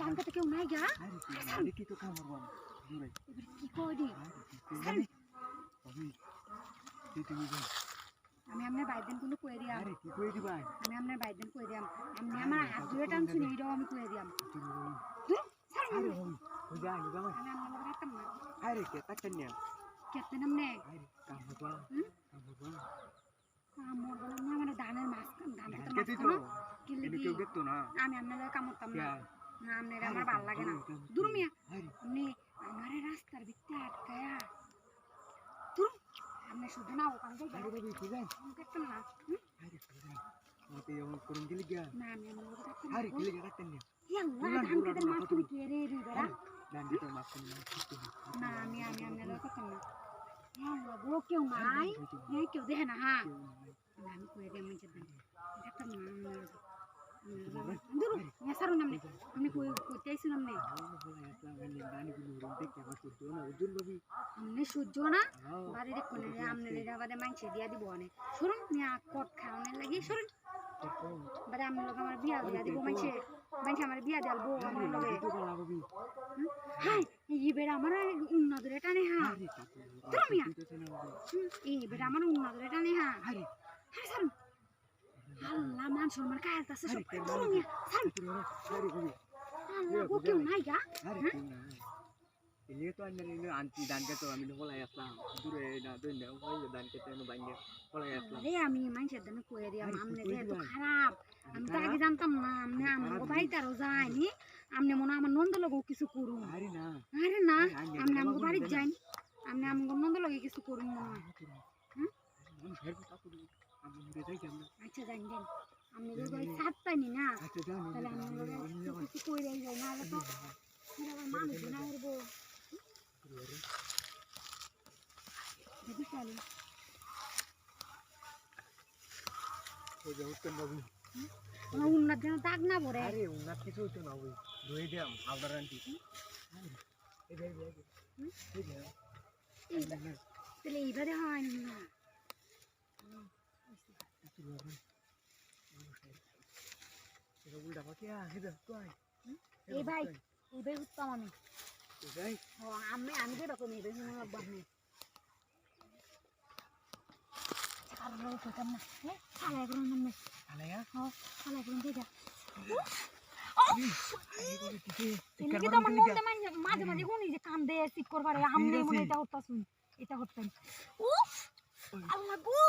ধান খেতে কেউ নাই গা কি তো কাম করবো দূরে কি কই দি আমি আপনার বাইদেন কোনো কই দিয়াম আরে কি কই দিবা আমি আপনার বাইদেন কই দিয়াম আমি আমার হাত ধরে টানছি না এটাও আমি কই দিয়াম আরে ওই যা নিবা আমি আপনার লগে থাকতাম না আরে কে তাকান না কেতে নামনে আরে কাম করবা আমার বলে না মানে ধানের মাছ ধান খেতে কেটে মাছ তো কি এনে লাগি কেউ দেখতো না আমি আপনার লগে কাম করতাম না না আপনার আমার ভালো লাগে না দূর মিয়া আপনি আমার রাস্তার ভিতরে আটকায়া দূর আপনি শুধু না ওখান থেকে আরে বাবু কি জান দেখতাম না আরে মতে এমন করুন দিলি গা না আমি আপনার লগে থাকতাম আরে কি লাগে রাখতেন না ইয়াল্লা ধান খেতে মাছ তুমি কে রে রে বেড়া ডান দিতে মাছ করে না আমি আপনার লগে থাকতাম না ইয়াল্লা বড় কেউ নাই কেউ দেখে না হ্যাঁ আমি কই দিই আমি যেতাম দেখতাম না দূর সারুন আপনি কই কইতে আইছেন আপনি আপনি সহ্য না বাড়ির কোনে আপনি এরা বাদে মাইছে দিয়া দিব অনেক শুনুন মিয়া কট খাওয়ানোর লাগি শুনুন বাদে আমি লোক আমার বিয়া দিয়া দিব মাইছে মাইছে আমার বিয়া দেয়াল বউ আমার লগে হাই এই বেড়া আমার উন্নদরে টানে হ্যাঁ দূর মিয়া এই বেড়া আমার উন্নদরে টানে হ্যাঁ হ্যাঁ সারুন আল্লাহ মান সম্মান কায়ালতাছে সব দূর মিয়া সারুন আল্লাহ গো কেউ নাই গা ini tuh ane anti dan keto kami nih mulai aslam dulu ya tuh nih mulai dan keto nih banyak mulai aslam আরে আমি মানুষের জন্য কইয়া দিলাম আমনে যে এত খারাপ আমি তো আগে জানতাম না আমনে আমগো বাড়িটারও যায়নি আমনে মনে আমার নন্দ লগো কিছু করুন আরে না আমনে আমগো বাড়ি যাই আমনে আমগো নন্দ লগে কিছু করুন মনে হয় আচ্ছা যাই যাই আমনে যে বাড়ি সাত পাইনি না তাহলে আমনে কিছু কইরাই যাই না তো মানুষ না করবো উন্নত যেন তাক না পড়ে আরে উন্নত কিছু হইতো না ওই ধুয়ে দিলাম আবার আনটি তাহলে এইবারে হয় না এই ভাই উত্তম আমি যে রকম এই ভাই আপনি মাঝে মাঝে গুনি যে কান্দে ঠিক করবার আমনে মনে এটা হতাছুন এটা হতেন উফ আল্লাহ গো